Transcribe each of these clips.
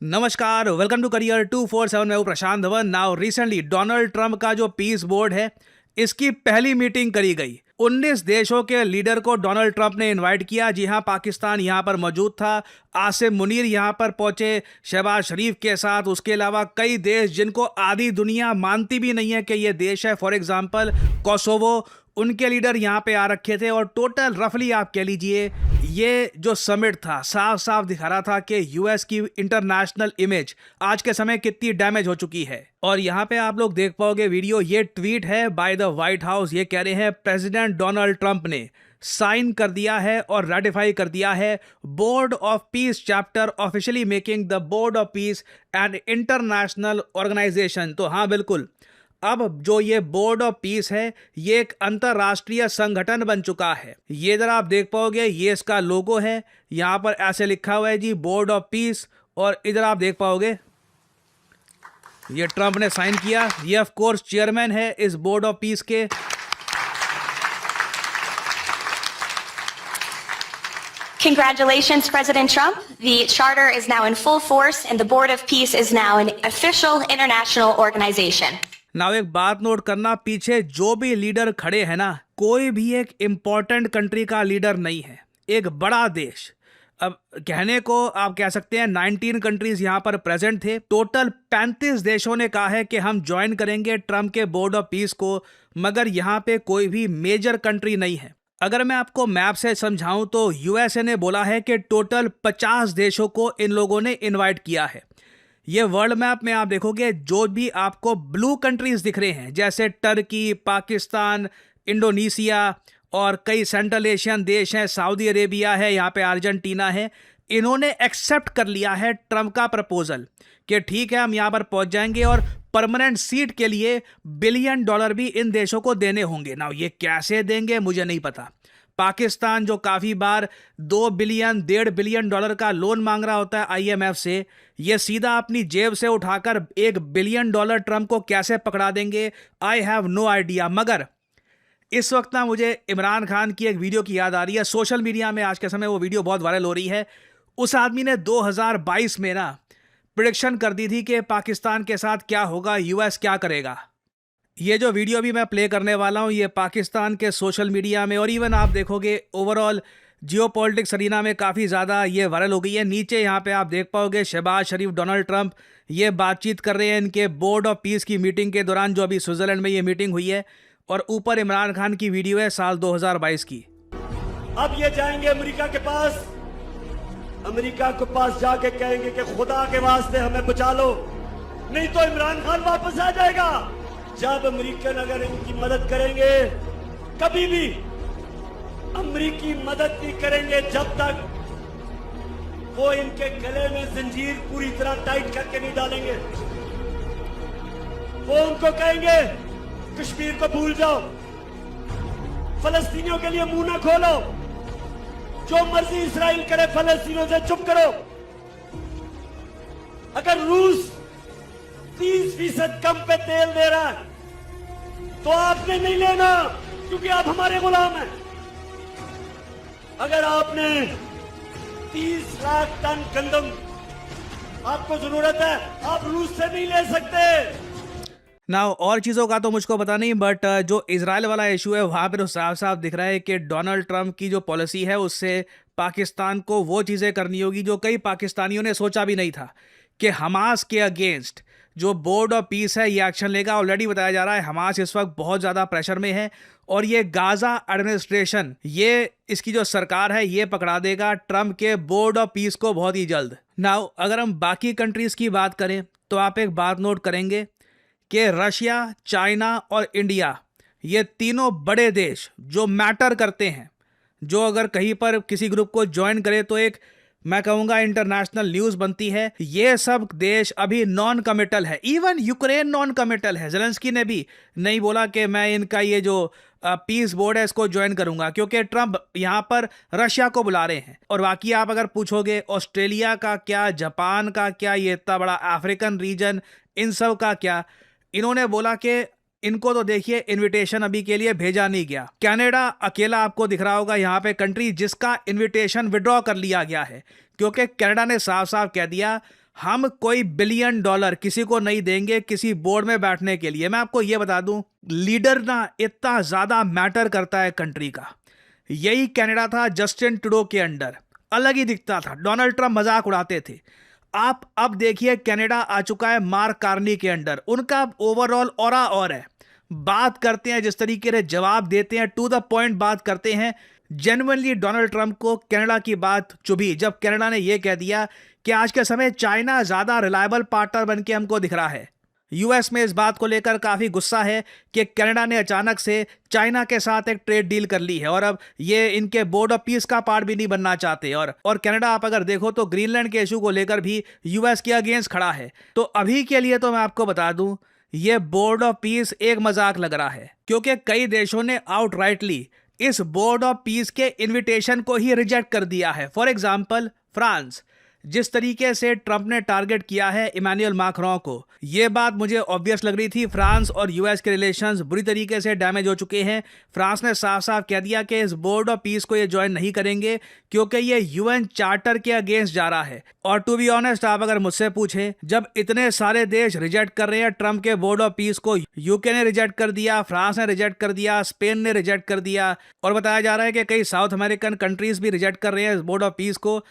नमस्कार, welcome to career 247। मैं हूं Prashant Dhawan. Now recently Donald Trump का जो पीस बोर्ड है, इसकी पहली मीटिंग करी गई। 19 देशों के लीडर को डोनाल्ड ट्रंप ने इनवाइट किया। जी हां, पाकिस्तान यहां पर मौजूद था। आसिम मुनीर यहां पर पहुंचे शहबाज शरीफ के साथ। उसके अलावा कई देश जिनको आधी दुनिया मानती भी नहीं है कि ये देश है, फॉर एग्जांपल कोसोवो, उनके लीडर यहाँ पे आ रखे थे। और टोटल रफली आप कह लीजिए ये जो समिट था साफ साफ दिखा रहा था कि यूएस की इंटरनेशनल इमेज आज के समय कितनी डैमेज हो चुकी है। और यहाँ पे आप लोग देख पाओगे वीडियो, ये ट्वीट है बाय द व्हाइट हाउस। ये कह रहे हैं प्रेसिडेंट डोनाल्ड ट्रंप ने साइन कर दिया है और रेटिफाई कर दिया है board of peace chapter, officially making the board of peace and international organisation. तो हाँ, बिल्कुल, अब जो ये बोर्ड ऑफ पीस है ये एक अंतरराष्ट्रीय संगठन बन चुका है। ये इधर आप देख पाओगे, ये इसका लोगो है, यहां पर ऐसे लिखा हुआ है जी बोर्ड ऑफ पीस। और इधर आप देख पाओगे ये ट्रंप ने साइन किया। ये ऑफ कोर्स चेयरमैन है इस बोर्ड ऑफ पीस के। Congratulations, President Trump. The charter is now in full force and the Board of Peace is now an official international organization. Now एक बात नोट करना, पीछे जो भी लीडर खड़े हैं ना, कोई भी एक इंपॉर्टेंट कंट्री का लीडर नहीं है, एक बड़ा देश। अब कहने को आप कह सकते हैं 19 कंट्रीज यहां पर प्रेजेंट थे। टोटल 35 देशों ने कहा है कि हम ज्वाइन करेंगे ट्रंप के बोर्ड ऑफ पीस को, मगर यहां पे कोई भी मेजर कंट्री नहीं है। अगर मैं आपको मैप से समझाऊं तो यूएसए ने बोला है कि टोटल 50 देशों को इन लोगों ने इनवाइट किया है। ये वर्ल्ड मैप में आप देखोगे जो भी आपको ब्लू कंट्रीज दिख रहे हैं, जैसे टर्की, पाकिस्तान, इंडोनेशिया और कई सेंट्रल एशियन देश हैं, सऊदी अरेबिया है, यहाँ पे अर्जेंटीना है, इन्होंने एक्सेप्ट कर लिया है ट्रंप का प्रपोजल कि ठीक है हम यहाँ पर पहुंच जाएंगे और परमानेंट सीट के लिए $1 बिलियन भी इन देशों को देने होंगे। ना ये कैसे देंगे मुझे नहीं पता। पाकिस्तान जो काफ़ी बार $2 बिलियन, $1.5 बिलियन का लोन मांग रहा होता है आईएमएफ से, ये सीधा अपनी जेब से उठाकर $1 बिलियन ट्रंप को कैसे पकड़ा देंगे, आई हैव नो आइडिया। मगर इस वक्त ना मुझे इमरान खान की एक वीडियो की याद आ रही है। सोशल मीडिया में आज के समय वो वीडियो बहुत वायरल हो रही है। उस आदमी ने 2022 में ना प्रेडिक्शन कर दी थी कि पाकिस्तान के साथ क्या होगा, यूएस क्या करेगा। ये जो वीडियो भी मैं प्ले करने वाला हूँ ये पाकिस्तान के सोशल मीडिया में और इवन आप देखोगे ओवरऑल जियोपॉलिटिक्स अरीना में काफ़ी ज़्यादा ये वायरल हो गई है। नीचे यहाँ पे आप देख पाओगे शहबाज शरीफ, डोनाल्ड ट्रंप ये बातचीत कर रहे हैं इनके बोर्ड ऑफ पीस की मीटिंग के दौरान, जो अभी स्विट्जरलैंड में ये मीटिंग हुई है। और ऊपर इमरान खान की वीडियो है साल 2022 की। अब ये जाएंगे अमेरिका के पास, अमेरिका के पास जाके कहेंगे कि खुदा के वास्ते हमें बचा लो, नहीं तो इमरान खान वापस आ जाएगा। जब अमेरिकन अगर इनकी मदद करेंगे, कभी भी अमेरिकी मदद नहीं करेंगे जब तक वो इनके गले में जंजीर पूरी तरह टाइट करके नहीं डालेंगे। वो उनको कहेंगे कश्मीर को भूल जाओ, फलस्तीनियों के लिए मुंह ना खोलो, जो मर्जी इस्राइल करे फलस्तीनियों से चुप करो। अगर रूस 30% कम पे तेल दे रहा है तो आपने नहीं लेना, क्योंकि आप हमारे गुलाम हैं। अगर आपने 30 लाख टन गंदम आपको जरूरत है, आप रूस से नहीं ले सकते। ना और चीज़ों का तो मुझको पता नहीं, बट जो इजराइल वाला इशू है वहाँ पे तो साफ साफ दिख रहा है कि डोनाल्ड ट्रंप की जो पॉलिसी है उससे पाकिस्तान को वो चीज़ें करनी होगी जो कई पाकिस्तानियों ने सोचा भी नहीं था, कि हमास के अगेंस्ट जो बोर्ड ऑफ पीस है ये एक्शन लेगा। ऑलरेडी बताया जा रहा है हमास इस वक्त बहुत ज़्यादा प्रेशर में है और ये गाज़ा एडमिनिस्ट्रेशन, ये इसकी जो सरकार है ये पकड़ा देगा ट्रंप के बोर्ड ऑफ पीस को बहुत ही जल्द। नाउ अगर हम बाकी कंट्रीज़ की बात करें तो आप एक बात नोट करेंगे कि रशिया, चाइना और इंडिया, ये तीनों बड़े देश जो मैटर करते हैं, जो अगर कहीं पर किसी ग्रुप को ज्वाइन करे तो एक मैं कहूँगा इंटरनेशनल न्यूज़ बनती है, ये सब देश अभी नॉन कमिटल है। इवन यूक्रेन नॉन कमिटल है। ज़ेलेंस्की ने भी नहीं बोला कि मैं इनका ये जो पीस बोर्ड है इसको ज्वाइन करूँगा, क्योंकि ट्रंप यहाँ पर रशिया को बुला रहे हैं। और बाकी आप अगर पूछोगे ऑस्ट्रेलिया का क्या, जापान का क्या, ये इतना बड़ा अफ्रीकन रीजन, इन सब का क्या, इन्होंने बोला कि इनको तो देखिए इनविटेशन अभी के लिए भेजा नहीं गया। कनाडा अकेला आपको दिख रहा होगा यहाँ पे कंट्री जिसका इनविटेशन विड्रॉ कर लिया गया है, क्योंकि कनाडा ने साफ साफ कह दिया हम कोई $1 बिलियन किसी को नहीं देंगे किसी बोर्ड में बैठने के लिए। मैं आपको ये बता दूं, लीडर ना इतना ज्यादा मैटर करता है कंट्री का। यही कनाडा था जस्टिन ट्रूडो के अंडर, अलग ही दिखता था, डोनाल्ड ट्रंप मजाक उड़ाते थे। आप अब देखिए कनाडा आ चुका है मार्क कार्नी के अंडर, उनका ओवरऑल ऑरा और है, बात करते हैं जिस तरीके से जवाब देते हैं, टू द पॉइंट बात करते हैं। जेन्युइनली डोनाल्ड ट्रंप को कनाडा की बात चुभी जब कनाडा ने यह कह दिया कि आज के समय चाइना ज्यादा रिलायबल पार्टनर बन के हमको दिख रहा है। यूएस में इस बात को लेकर काफी गुस्सा है कि कनाडा ने अचानक से चाइना के साथ एक ट्रेड डील कर ली है और अब ये इनके बोर्ड ऑफ पीस का पार्ट भी नहीं बनना चाहते। और कनाडा आप अगर देखो तो ग्रीनलैंड के इशू को लेकर भी यूएस के अगेंस्ट खड़ा है। तो अभी के लिए तो मैं आपको बता दूं, ये बोर्ड ऑफ पीस एक मजाक लग रहा है, क्योंकि कई देशों ने आउटराइटली इस बोर्ड ऑफ पीस के इन्विटेशन को ही रिजेक्ट कर दिया है। फॉर एग्जाम्पल फ्रांस, जिस तरीके से ट्रंप ने टारगेट किया है इमैनुअल मैक्रों को, यह बात मुझे ऑब्वियस लग रही थी। फ्रांस और यूएस के रिलेशंस बुरी तरीके से डैमेज हो चुके हैं। फ्रांस ने साफ साफ कह दिया कि इस बोर्ड ऑफ पीस को ये ज्वाइन नहीं करेंगे क्योंकि ये यूएन चार्टर के अगेंस्ट जा रहा है। और टू बी ऑनेस्ट, आप अगर मुझसे पूछें, जब इतने सारे देश रिजेक्ट कर रहे हैं ट्रंप के बोर्ड ऑफ पीस को, यूके ने रिजेक्ट कर दिया, फ्रांस ने रिजेक्ट कर दिया, स्पेन ने रिजेक्ट कर दिया, और बताया जा रहा है कि कई साउथ अमेरिकन कंट्रीज भी रिजेक्ट कर रहे हैं इस बोर्ड ऑफ पीस को,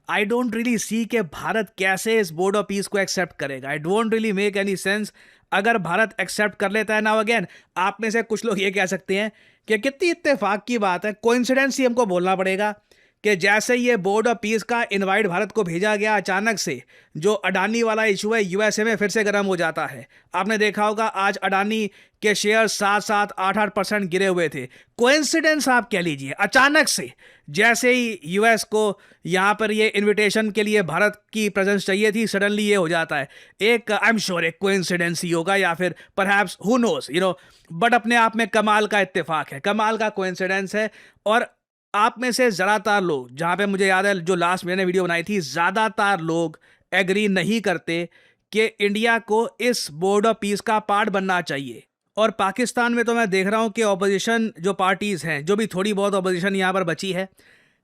आई डोंट रियली सी कि भारत कैसे इस बोर्ड ऑफ पीस को एक्सेप्ट करेगा। I don't really make any sense. अगर भारत एक्सेप्ट कर लेता है, नाउ अगेन आप में से कुछ लोग ये कह सकते हैं कि कितनी इत्तेफाक की बात है, कोइंसिडेंस ही हमको बोलना पड़ेगा कि जैसे ये बोर्ड ऑफ पीस का इनवाइट भारत को भेजा गया, अचानक से जो अडानी वाला इशू है यूएसए में फिर से गर्म हो जाता है। आपने देखा होगा आज अडानी के शेयर 7-8% गिरे हुए थे। कोइंसिडेंस आप कह लीजिए, अचानक से जैसे ही यूएस को यहाँ पर ये इनविटेशन के लिए भारत की प्रेजेंस चाहिए थी, सडनली ये हो जाता है। एक आई एम श्योर एक कोइंसिडेंस ही होगा, या फिर परहैप्स हु नोस, बट अपने आप में कमाल का इत्तेफाक है, कमाल का कोइंसिडेंस है। और आप में से ज़्यादातर लोग, जहाँ पे मुझे याद है जो लास्ट मैंने वीडियो बनाई थी, ज़्यादातर लोग एग्री नहीं करते कि इंडिया को इस बोर्ड ऑफ पीस का पार्ट बनना चाहिए। और पाकिस्तान में तो मैं देख रहा हूँ कि ऑपोजिशन जो पार्टीज़ हैं, जो भी थोड़ी बहुत ऑपोजिशन यहाँ पर बची है,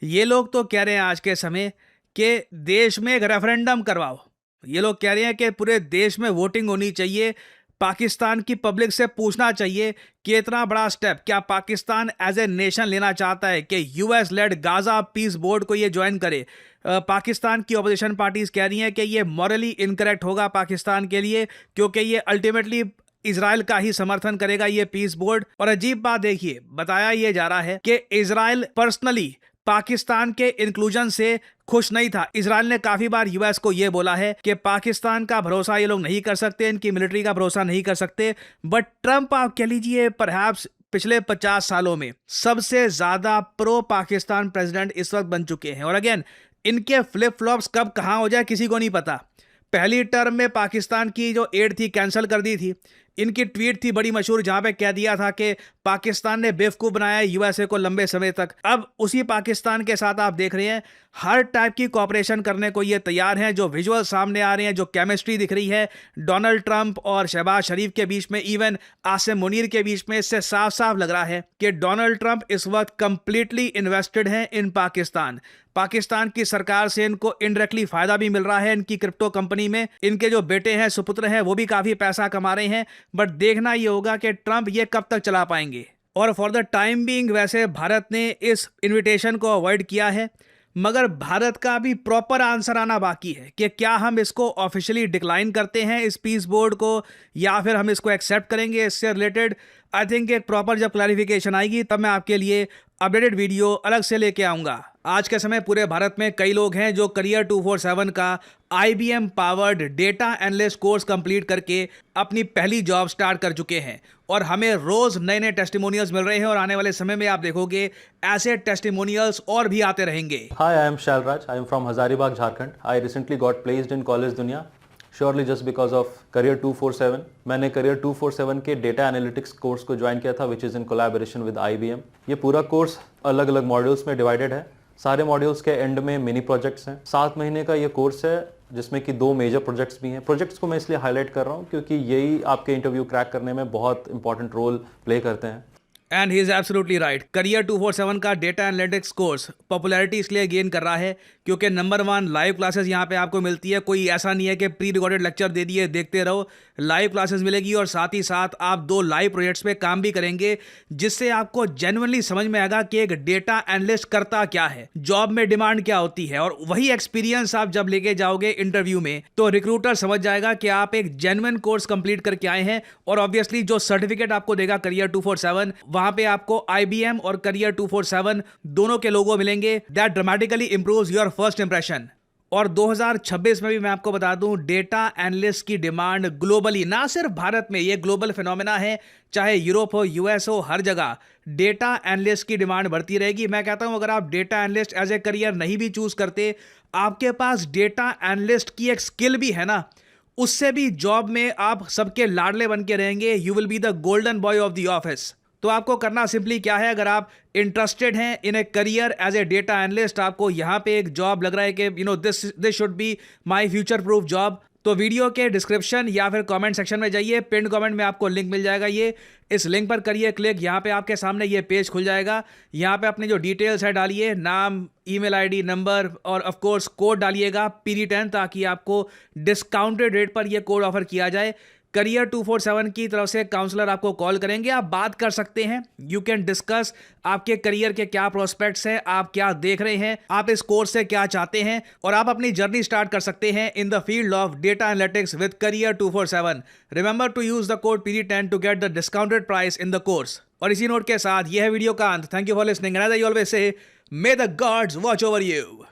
ये लोग तो कह रहे हैं आज के समय कि देश में एक रेफरेंडम करवाओ। ये लोग कह रहे हैं कि पूरे देश में वोटिंग होनी चाहिए, पाकिस्तान की पब्लिक से पूछना चाहिए कि इतना बड़ा स्टेप क्या पाकिस्तान एज ए नेशन लेना चाहता है कि US led Gaza peace board को ये ज्वाइन करे। पाकिस्तान की ऑपोजिशन पार्टीज कह रही हैं कि ये मॉरली इनकरेक्ट होगा पाकिस्तान के लिए, क्योंकि ये अल्टीमेटली इजराइल का ही समर्थन करेगा ये पीस बोर्ड। और अजीब बात देखिए, बताया ये जा रहा है कि इजराइल पर्सनली पाकिस्तान के इंक्लूजन से खुश नहीं था। इजराइल ने काफी बार यूएस को यह बोला है कि पाकिस्तान का भरोसा ये लोग नहीं कर सकते, इनकी मिलिट्री का भरोसा नहीं कर सकते। बट ट्रंप आप कह लीजिए परहैप्स पिछले 50 सालों में सबसे ज्यादा प्रो पाकिस्तान प्रेसिडेंट इस वक्त बन चुके हैं। और अगेन इनके फ्लिप फ्लॉप्स कब कहां हो जाए किसी को नहीं पता। पहली टर्म में पाकिस्तान की जो एड थी कैंसिल कर दी थी। इनकी ट्वीट थी बड़ी मशहूर, जहां पे कह दिया था कि पाकिस्तान ने बेवकूफ़ बनाया यूएसए को लंबे समय तक। अब उसी पाकिस्तान के साथ आप देख रहे हैं हर टाइप की कोऑपरेशन करने को ये तैयार हैं। जो विजुअल सामने आ रहे हैं, जो केमिस्ट्री दिख रही है डोनाल्ड ट्रंप और शहबाज शरीफ के बीच में, इवन आसिम मुनीर के बीच में, इससे साफ साफ लग रहा है कि डोनाल्ड ट्रंप इस वक्त कंप्लीटली इन्वेस्टेड हैं इन पाकिस्तान। पाकिस्तान की सरकार से इनको इनडायरेक्टली फायदा भी मिल रहा है। इनकी क्रिप्टो कंपनी में इनके जो बेटे हैं, सुपुत्र हैं, वो भी काफी पैसा कमा रहे हैं। बट देखना ये होगा कि ट्रंप ये कब तक चला पाएंगे। और फॉर द टाइम बीइंग वैसे भारत ने इस इनविटेशन को अवॉइड किया है, मगर भारत का भी प्रॉपर आंसर आना बाकी है कि क्या हम इसको ऑफिशियली डिक्लाइन करते हैं इस पीस बोर्ड को, या फिर हम इसको एक्सेप्ट करेंगे। इससे रिलेटेड आई थिंक एक प्रॉपर जब क्लैरिफिकेशन आएगी तब मैं आपके लिए अपडेटेड वीडियो अलग से लेके आऊँगा। आज के समय पूरे भारत में कई लोग हैं जो करियर 247 का IBM powered data analyst course complete करके अपनी पहली जॉब स्टार्ट कर चुके हैं। और हमें रोज नए नए टेस्टिमोनियल्स मिल रहे हैं और आने वाले समय में आप देखोगे ऐसे टेस्टिमोनियल्स और भी आते रहेंगे। Hi, I am Shailraj. I am from Hazaribagh, Jharkhand. I recently got placed in College Dunia. Surely just because of Career 247. मैंने Career 247 के डेटा एनालिटिक्स कोर्स को ज्वाइन किया था, which is in collaboration with IBM. ये पूरा course अलग अलग modules में डिवाइडेड है। सारे मॉड्यूल्स के एंड में मिनी प्रोजेक्ट्स हैं। 7 महीने का ये कोर्स है जिसमें कि 2 मेजर प्रोजेक्ट्स भी हैं। प्रोजेक्ट्स को मैं इसलिए हाईलाइट कर रहा हूँ क्योंकि यही आपके इंटरव्यू क्रैक करने में बहुत इंपॉर्टेंट रोल प्ले करते हैं। And he is absolutely right. Career 247 का डेटा एनालिटिक्स कोर्स पॉपुलैरिटी इसलिए गेन कर रहा है क्योंकि नंबर 1 लाइव क्लासेस यहाँ पे आपको मिलती है। कोई ऐसा नहीं है कि प्री रिकॉर्डेड लेक्चर दे दिए देखते रहो, लाइव क्लासेस मिलेगी और साथ ही साथ आप 2 लाइव प्रोजेक्ट्स पे काम भी करेंगे जिससे आपको जेन्युइनली समझ में आएगा कि एक डेटा एनालिस्ट करता क्या है, जॉब में डिमांड क्या होती है, और वही एक्सपीरियंस आप जब लेके जाओगे इंटरव्यू में तो रिक्रूटर समझ जाएगा कि आप एक जेन्युइन कोर्स कंप्लीट करके आए हैं। और ऑब्वियसली जो सर्टिफिकेट आपको देगा करियर 247, वहां पे आपको IBM और करियर 247 दोनों के लोगो मिलेंगे। That dramatically improves your first impression. और 2026 में भी मैं आपको बता दूं, डेटा एनालिस्ट की डिमांड ग्लोबली, ना सिर्फ भारत में, ये ग्लोबल फिनोमेना है, चाहे यूरोप हो, US हो, हर जगह डेटा एनालिस्ट की डिमांड बढ़ती रहेगी। मैं कहता हूं अगर आप data analyst as a career नहीं भी चूज करते, आपके पास डेटा एनालिस्ट की एक स्किल भी है ना, उससे भी जॉब में आप सबके लाडले बन के रहेंगे। You will be the golden boy of the office. तो आपको करना सिंपली क्या है, अगर आप इंटरेस्टेड हैं in a career as a data analyst, आपको यहाँ पे एक जॉब लग रहा है कि this should be my future proof job, तो वीडियो के डिस्क्रिप्शन या फिर कमेंट सेक्शन में जाइए, पिन कमेंट में आपको लिंक मिल जाएगा। ये इस लिंक पर करिए क्लिक, यहाँ पे आपके सामने ये पेज खुल जाएगा। यहाँ पे अपनी जो डिटेल्स है डालिए, नाम, ईमेल आईडी, नंबर और ऑफ कोर्स कोड डालिएगा PD10, ताकि आपको डिस्काउंटेड रेट पर ये कोड ऑफर किया जाए। करियर 247 की तरफ से काउंसलर आपको कॉल करेंगे, आप बात कर सकते हैं। यू कैन डिस्कस आपके करियर के क्या प्रोस्पेक्ट्स हैं, आप क्या देख रहे हैं, आप इस कोर्स से क्या चाहते हैं, और आप अपनी जर्नी स्टार्ट कर सकते हैं in the field of data analytics with career 247। Remember to use the code PD10 to get the discounted price in the course. और इसी नोट के साथ यह है वीडियो का अंत। Thank you for listening and as I always say, may the gods watch over you.